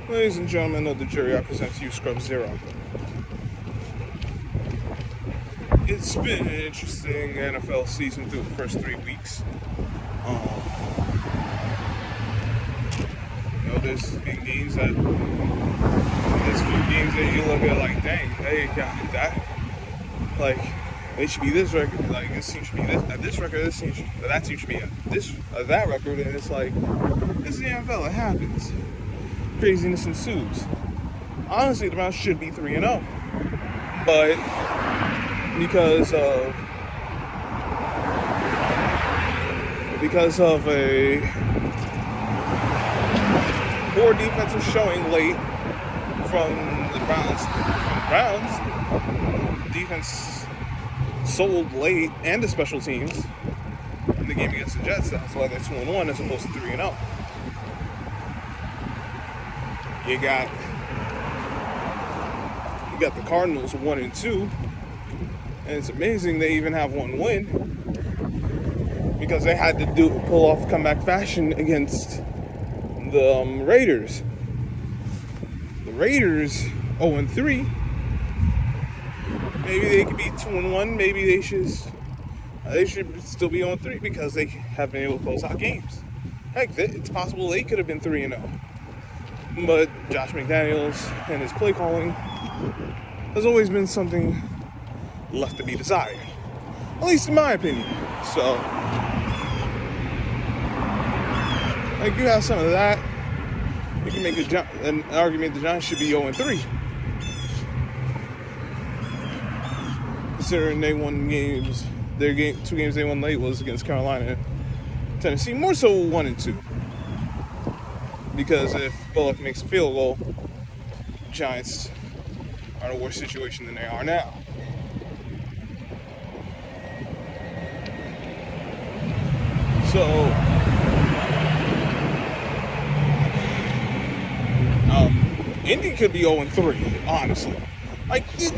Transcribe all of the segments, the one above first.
Ladies and gentlemen of the jury, I present to you Scrub Zero. It's been an interesting NFL season through the first 3 weeks. There's been games that you look at like, dang, they got that. Like, they should be this record. Like, this team should be this record. This team that team should be that record. And it's like, this is the NFL. It happens. Craziness ensues. Honestly, the Browns should be 3-0, but because of a poor defensive showing late from the Browns, defense sold late, and the special teams in the game against the Jets. That's why they're 2-1 as opposed to 3-0. You got the Cardinals 1-2, and it's amazing they even have one win because they had to pull off comeback fashion against the Raiders. The Raiders 0-3. Maybe they could be 2-1. Maybe they should still be 0-3 because they have been able to close out games. Heck, it's possible they could have been 3-0. But Josh McDaniels and his play calling has always been something left to be desired, at least in my opinion. So, like, you have some of that. You can make an argument the Giants should be 0-3, considering they won games. Two games they won late was against Carolina and Tennessee, more so 1-2. Because if Bullock makes a field goal, Giants are in a worse situation than they are now. So, Indy could be 0-3, honestly.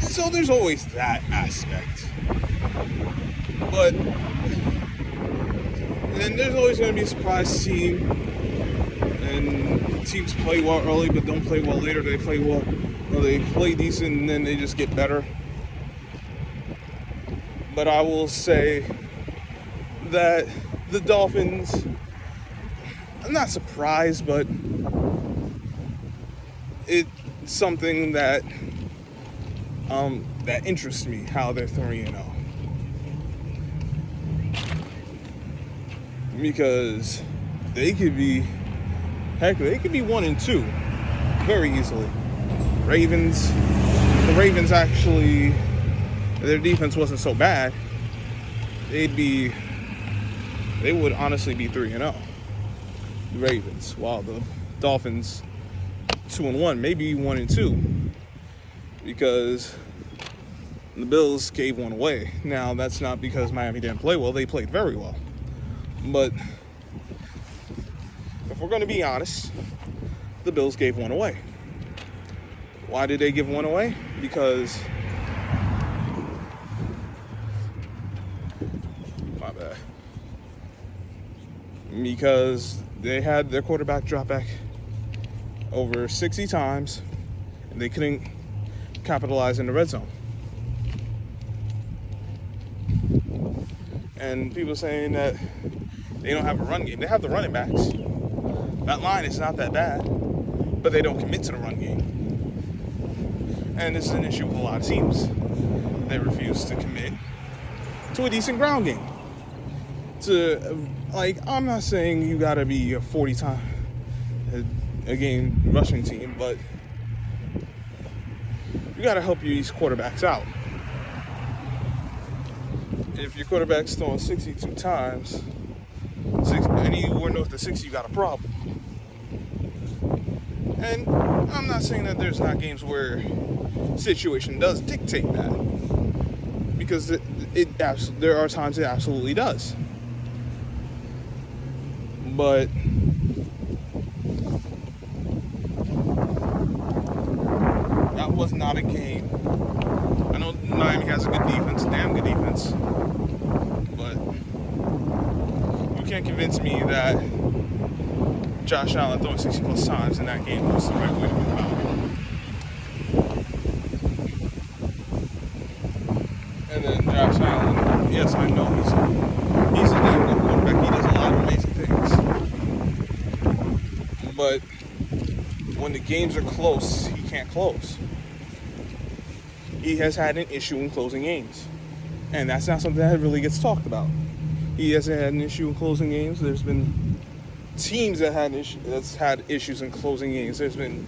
So there's always that aspect. But then there's always going to be a surprise team. And teams play well early but don't play well later. They play well, or they play decent and then they just get better. But I will say that the Dolphins, I'm not surprised, but it's something that that interests me, how they're 3-0. Because they could be 1-2 very easily. The Ravens actually, their defense wasn't so bad. They would honestly be 3-0. The Ravens, while the Dolphins 2-1, maybe 1-2, because the Bills gave one away. Now that's not because Miami didn't play well; they played very well. But if we're going to be honest, the Bills gave one away. Why did they give one away? Because, my bad. Because they had their quarterback drop back over 60 times, and they couldn't capitalize in the red zone. And people saying that they don't have a run game. They have the running backs. That line is not that bad, but they don't commit to the run game. And this is an issue with a lot of teams. They refuse to commit to a decent ground game. I'm not saying you gotta be a 40-time a game rushing team, but you gotta help these quarterbacks out. If your quarterback's throwing 62 times, anywhere north of 60, you got a problem. And I'm not saying that there's not games where situation does dictate that, because there are times it absolutely does. But that was not a game. I know Miami has a good defense, damn good defense, but you can't convince me that Josh Allen throwing 60 plus times in that game was the right way to go about it. And then Josh Allen, yes, I know he's a damn good quarterback. He does a lot of amazing things. But when the games are close, he can't close. He has had an issue in closing games. And that's not something that really gets talked about. He hasn't had an issue in closing games. There's been teams that had issues in closing games. There's been,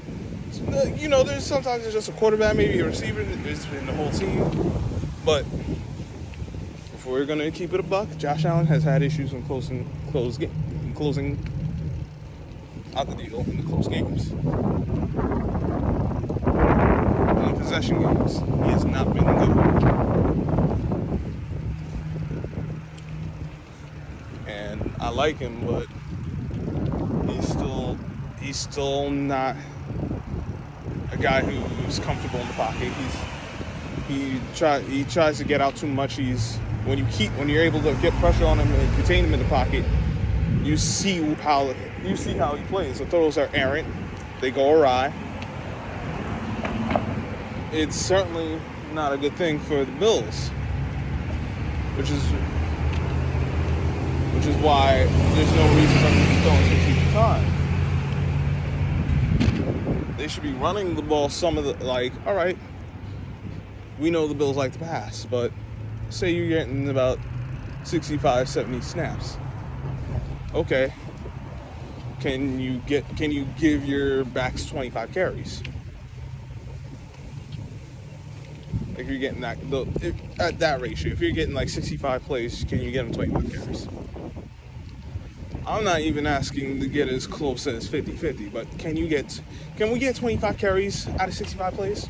there's sometimes it's just a quarterback, maybe a receiver. There's been the whole team. But if we're gonna keep it a buck, Josh Allen has had issues in closing out the deal in the close games. In the possession games, he has not been good. And I like him, but he's still not a guy who's comfortable in the pocket. He tries to get out too much. When you're able to get pressure on him and contain him in the pocket, you see how he plays. The throws are errant. They go awry. It's certainly not a good thing for the Bills, which is why there's no reason for them to be throwing 60 times. They should be running the ball all right, we know the Bills like to pass, but say you're getting about 65, 70 snaps. Okay. Can you give your backs 25 carries? If you're getting at that ratio, if you're getting like 65 plays, can you get them 25 carries? I'm not even asking to get as close as 50-50, but can we get 25 carries out of 65 plays?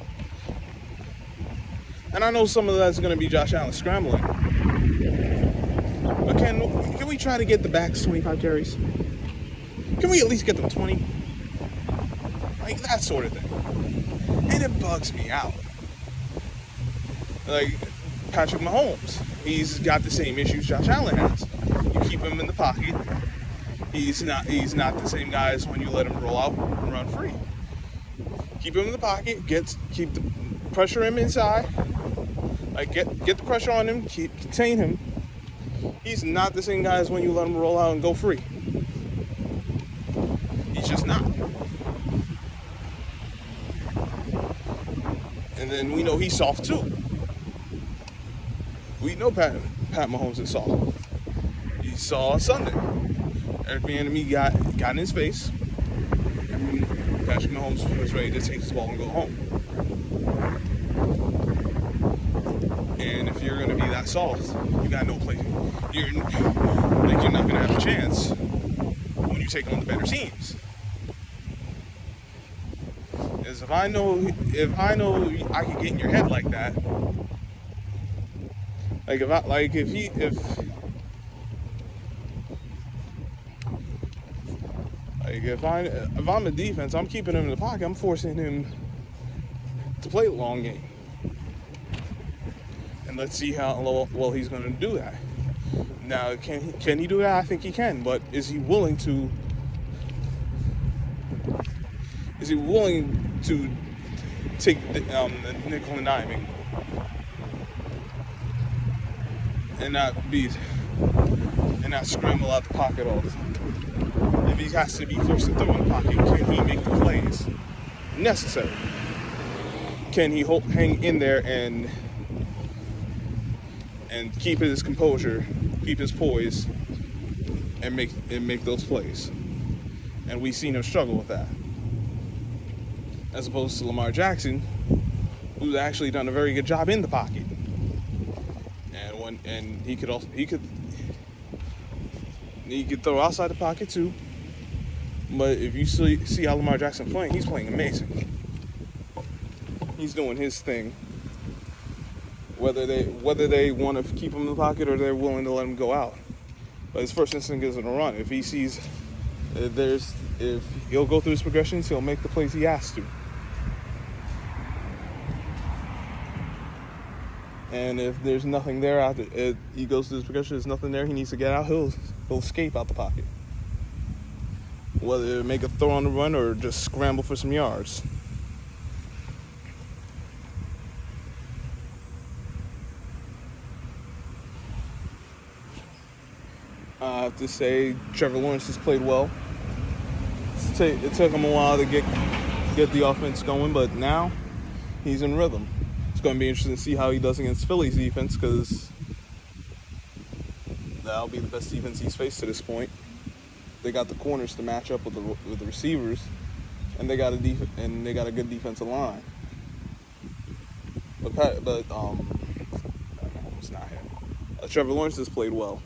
And I know some of that's going to be Josh Allen scrambling, but can we try to get the backs 25 carries? Can we at least get them 20? Like that sort of thing. And it bugs me out. Like Patrick Mahomes, he's got the same issues Josh Allen has. You keep him in the pocket. He's not the same guy as when you let him roll out and run free. Keep him in the pocket. Keep the pressure him inside. Like get the pressure on him. Contain him. He's not the same guy as when you let him roll out and go free. He's just not. And then we know he's soft too. We know Pat Mahomes is soft. You saw on Sunday. Eric Bieniemy got in his face, and Patrick Mahomes was ready to take his ball and go home. And if you're going to be that soft, you got no play. You're not going to have a chance when you take on the better teams. Because if I know I can get in your head like that, if I'm a defense, I'm keeping him in the pocket. I'm forcing him to play the long game, and let's see how well he's going to do that. Now, can he do that? I think he can, but is he willing to take the nickel and diming and not scramble out the pocket all the time? If he has to be forced to throw in the pocket, can he make the plays necessary? Can he hang in there and keep his composure, keep his poise, and make those plays? And we've seen him struggle with that, as opposed to Lamar Jackson, who's actually done a very good job in the pocket. And he could throw outside the pocket too. But if you see how Lamar Jackson playing, he's playing amazing. He's doing his thing. Whether they want to keep him in the pocket or they're willing to let him go out. But his first instinct is to run. If he sees if he'll go through his progressions, he'll make the plays he has to. And if there's nothing there after he goes through his progression, there's nothing there, he needs to get out, he'll escape out the pocket. whether make a throw on the run or just scramble for some yards. I have to say, Trevor Lawrence has played well. It took him a while to get the offense going, but now he's in rhythm. It's going to be interesting to see how he does against Philly's defense, because that'll be the best defense he's faced to this point. They got the corners to match up with the receivers, and they got a good defensive line. But almost not him. Trevor Lawrence has played well.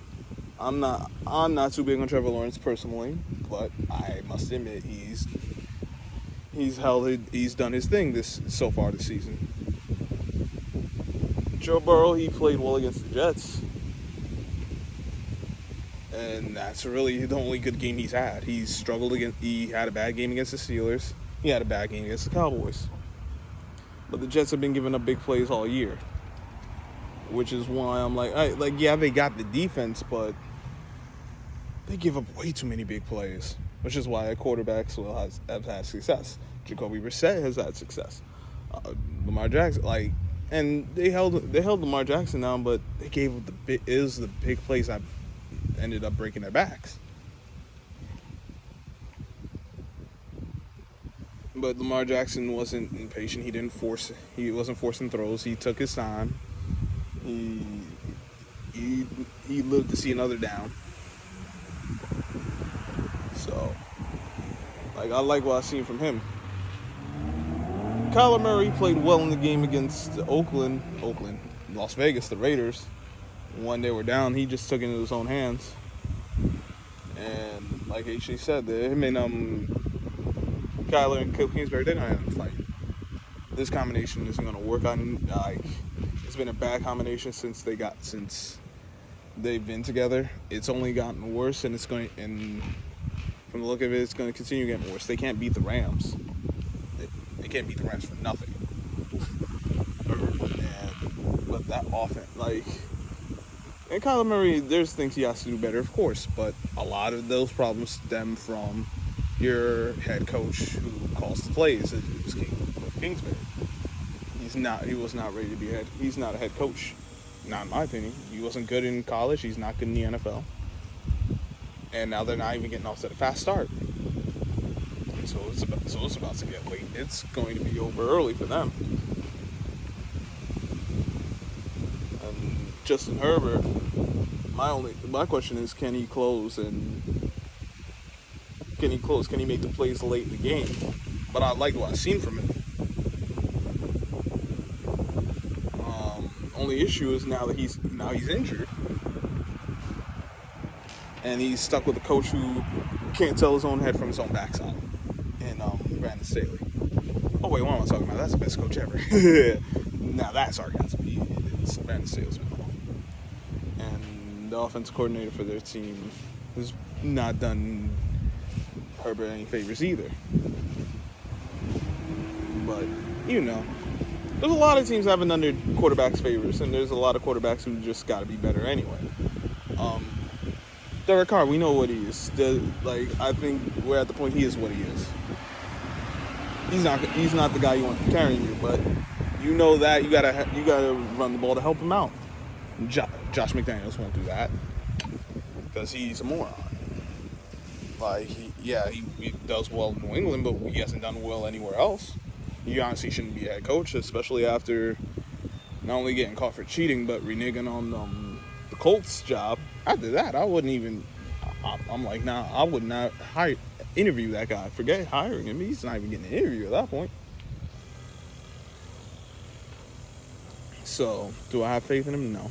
I'm not too big on Trevor Lawrence personally, but I must admit he's done his thing so far this season. Joe Burrow, he played well against the Jets, and that's really the only good game he's had. He's struggled against. He had a bad game against the Steelers. He had a bad game against the Cowboys. But the Jets have been giving up big plays all year, which is why I'm yeah, they got the defense, but they give up way too many big plays, which is why quarterbacks have had success. Jacoby Brissett has had success. Lamar Jackson, and they held Lamar Jackson down, but they gave up the big plays that ended up breaking their backs. But Lamar Jackson wasn't impatient. He wasn't forcing throws. He took his time. He lived to see another down. So, I like what I've seen from him. Kyler Murray played well in the game against Las Vegas, the Raiders. When they were down, he just took it into his own hands. And like HJ said, him and Kyler and Kingsbury, they're gonna have a fight. This combination isn't gonna work on. It's been a bad combination since they've been together. It's only gotten worse, and from the look of it, it's going to continue getting worse. They can't beat the Rams. They can't beat the Rams for nothing. But that offense, and Kyler Murray, there's things he has to do better, of course, but a lot of those problems stem from your head coach who calls the plays. It was Kingsbury. He was not ready to be he's not a head coach. Not in my opinion. He wasn't good in college. He's not good in the NFL. And now they're not even getting off to a fast start. So it's about to get late. It's going to be over early for them. And Justin Herbert, my question is, can he close? Can he make the plays late in the game? But I like what I've seen from him. Only issue is now that he's injured, and he's stuck with a coach who can't tell his own head from his own backside. And Brandon Staley. Oh wait, what am I talking about? That's the best coach ever. Now that's sarcasm. It's Brandon Staley's been awful. And the offensive coordinator for their team has not done Herbert any favors either. But there's a lot of teams that haven't done their quarterbacks favors, and there's a lot of quarterbacks who just got to be better anyway. Derek Carr, we know what he is. I think we're at the point he is what he is. He's not the guy you want carrying you, but you know that you gotta run the ball to help him out. Josh McDaniels won't do that because he's a moron. He does well in New England, but he hasn't done well anywhere else. He honestly shouldn't be a head coach, especially after not only getting caught for cheating, but reneging on the Colts job. After that, I wouldn't even. I'm like, nah, I would not interview that guy. Forget hiring him. He's not even getting an interview at that point. So, do I have faith in him? No.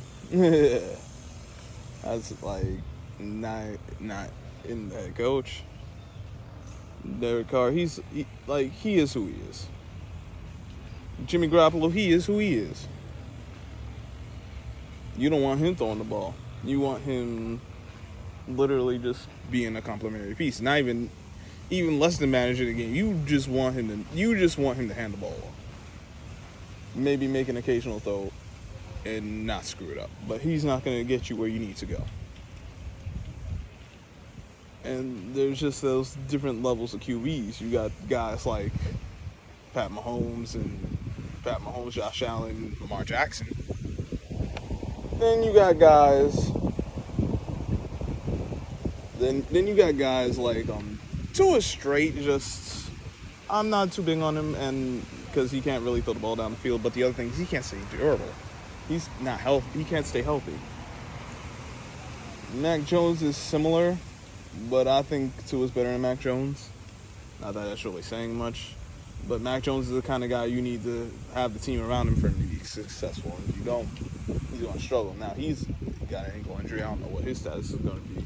That's not in the head coach. Derek Carr, he is who he is. Jimmy Garoppolo, he is who he is. You don't want him throwing the ball. You want him literally just being a complimentary piece. Not even less than managing the game. You just want him to hand the ball off. Maybe make an occasional throw and not screw it up. But he's not going to get you where you need to go. And there's just those different levels of QBs. You got guys like Pat Mahomes, Josh Allen, Lamar Jackson. Then you got guys. Then you got guys like Tua straight. Just I'm not too big on him, and because he can't really throw the ball down the field. But the other thing is he can't stay durable. He's not healthy. He can't stay healthy. Mac Jones is similar, but I think Tua's better than Mac Jones. Not that that's really saying much. But Mac Jones is the kind of guy you need to have the team around him for him to be successful. And if you don't, he's going to struggle. Now, he's got an ankle injury. I don't know what his status is going to be.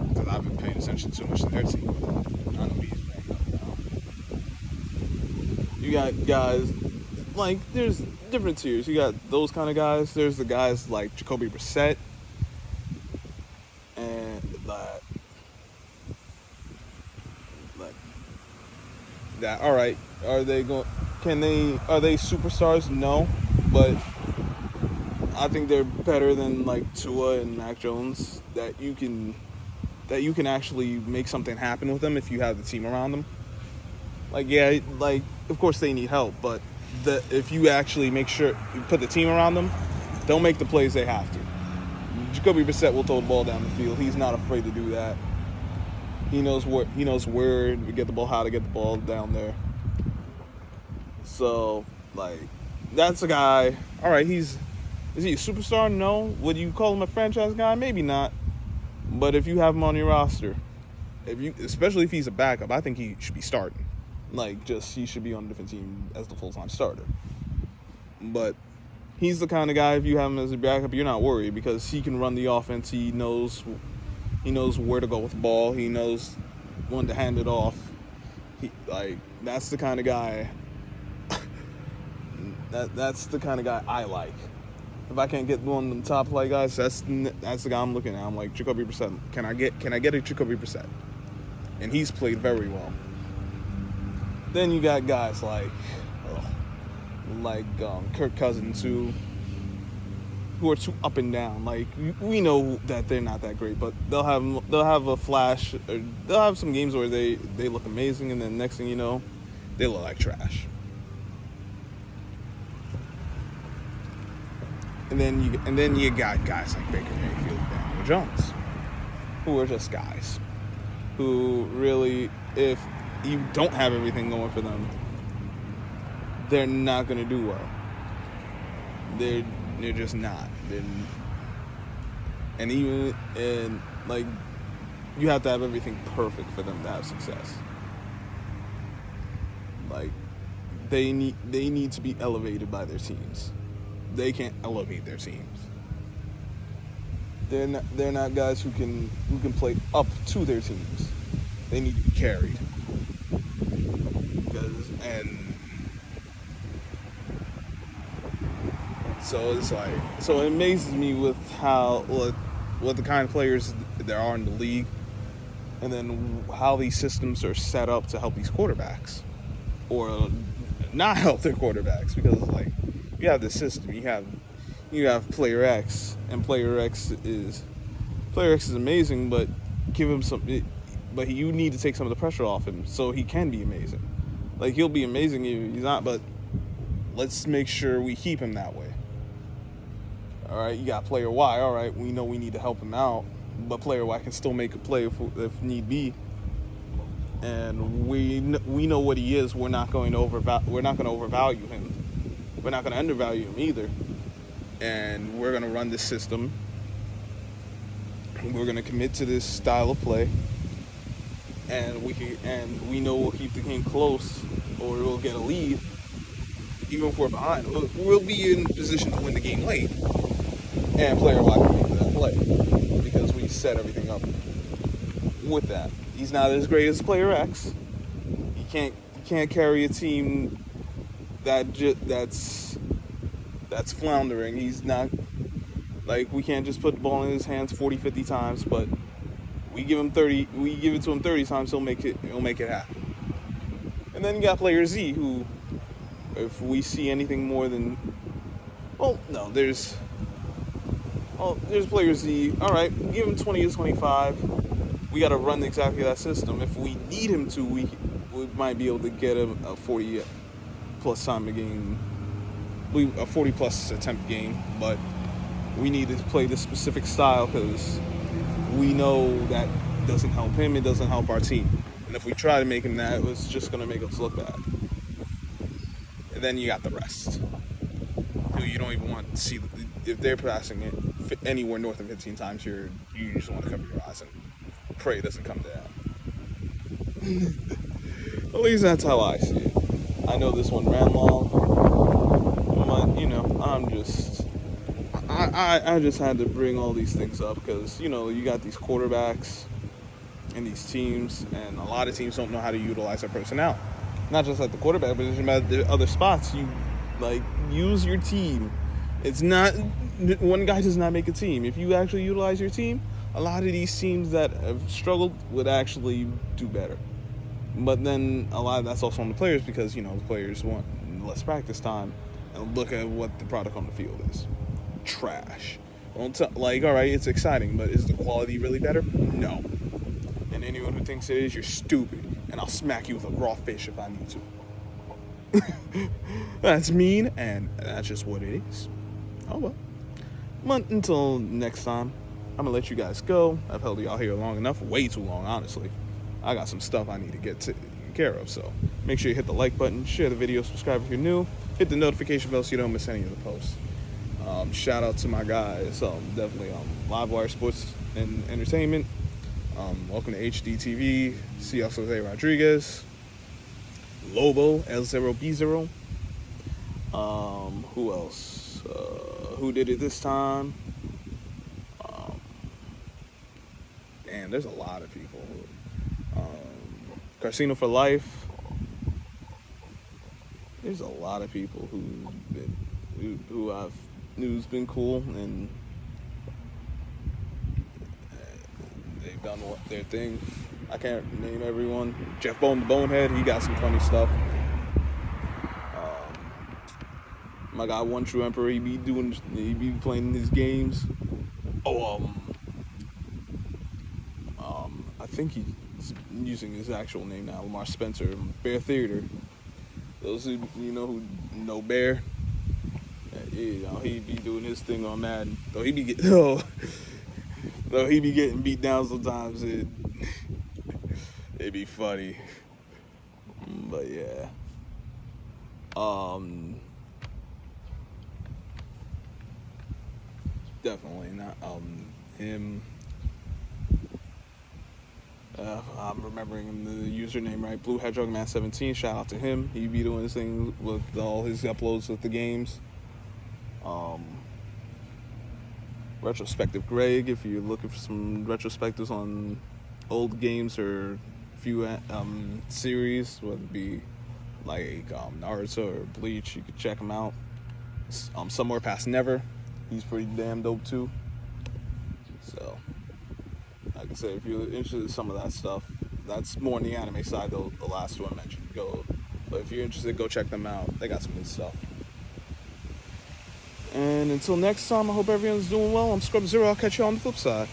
Because I've been paying attention too much to their team. I know he's banged up now. You got guys, like, there's different tiers. You got those kind of guys. There's the guys like Jacoby Brissett. And that all right, are they superstars? No, but I think they're better than like Tua and Mac Jones, that you can actually make something happen with them if you have the team around them. Like, yeah, like, of course they need help, but if you actually make sure you put the team around them, they'll make the plays they have to. Jacoby Brissett will throw the ball down the field. He's not afraid to do that. He knows where to get the ball, how to get the ball down there. So, like, that's a guy. All right, is he a superstar? No. Would you call him a franchise guy? Maybe not. But if you have him on your roster, especially if he's a backup, I think he should be starting. Like, he should be on a different team as the full-time starter. But he's the kind of guy, if you have him as a backup, you're not worried because he can run the offense. He knows where to go with the ball. He knows when to hand it off. That's the kind of guy. That's the kind of guy I like. If I can't get one of the top flight guys, that's the guy I'm looking at. I'm like, Jacoby Brissett. Can I get a Jacoby Brissett? And he's played very well. Then you got guys like Kirk Cousins who are too up and down. Like, we know that they're not that great, but they'll have a flash. Or they'll have some games where they look amazing, and then next thing you know, they look like trash. And then you got guys like Baker Mayfield, Daniel Jones, who are just guys who really, if you don't have everything going for them, they're not going to do well. They're just not. And you have to have everything perfect for them to have success. Like, they need to be elevated by their teams. They can't elevate their teams. They're not guys who can play up to their teams. They need to be carried. So it amazes me with what the kind of players there are in the league, and then how these systems are set up to help these quarterbacks, or not help their quarterbacks, because like, you have this system, you have player X, and player X is amazing, but give him but you need to take some of the pressure off him so he can be amazing. Like, he'll be amazing if he's not, but let's make sure we keep him that way. All right, you got player Y. All right, we know we need to help him out, but player Y can still make a play if need be. And we know what he is. We're not going to overvalue him. We're not going to undervalue him either. And we're going to run this system. We're going to commit to this style of play. And we know we'll keep the game close, or we'll get a lead, even if we're behind. We'll be in position to win the game late. And player Y can make that play because we set everything up with that. He's not as great as player X. He can't carry a team that's floundering. He's not, like, we can't just put the ball in his hands 40, 50 times, but we give it to him 30 times, he'll make it happen. And then you got player Z, who, if we see anything more than, there's player Z. All right, give him 20 to 25. we got to run exactly that system. If we need him to, we might be able to get him a 40 plus time a game, a 40 plus attempt game, but we need to play this specific style because we know that doesn't help him, it doesn't help our team. And if we try to make him that, it's just going to make us look bad. And then you got the rest, who you don't even want to see. If they're passing it anywhere north of 15 times, you just want to cover your eyes and pray it doesn't come to that. At least that's how I see it. I know this one ran long, but I just had to bring all these things up because you got these quarterbacks and these teams, and a lot of teams don't know how to utilize their personnel. Not just at the quarterback position, but at the other spots. You use your team. It's not one guy does not make a team. If you actually utilize your team, a lot of these teams that have struggled would actually do better. But then a lot of that's also on the players because the players want less practice time, and look at what the product on the field is. Trash. All right, it's exciting, but is the quality really better? No. And anyone who thinks it is, you're stupid, and I'll smack you with a raw fish if I need to. That's mean, and that's just what it is. Oh well. But until next time, I'm gonna let you guys go. I've held y'all here long enough, way too long, honestly. I got some stuff I need to get taken care of, so make sure you hit the like button, share the video, subscribe if you're new, hit the notification bell so you don't miss any of the posts. Shout out to my guys, definitely Livewire Sports and Entertainment. Welcome to HDTV, CX Jose Rodriguez, Lobo, L0B0. Who else? Who did it this time? And there's a lot of people. Casino for Life. There's a lot of people who I've knew's been cool, and they've done their thing. I can't name everyone. Jeff Bone, the Bonehead, he got some funny stuff. My guy One True Emperor, he be playing his games. I think he's using his actual name now, Lamar Spencer, Bear Theater. Those who who know Bear, he be doing his thing on Madden. Though he be getting beat down sometimes. It'd be funny, but yeah. Definitely not him. I'm remembering the username right. Blue Hedgehog Man 17. Shout out to him. He be doing his thing with all his uploads with the games. Retrospective Greg, if you're looking for some retrospectives on old games or few series, whether it be like Naruto or Bleach, you could check him out. Somewhere Past Never, he's pretty damn dope too. So, like I said, if you're interested in some of that stuff, that's more on the anime side, though. The last two I mentioned, but if you're interested, go check them out. They got some good stuff. And until next time, I hope everyone's doing well. I'm Scrub Zero. I'll catch you on the flip side.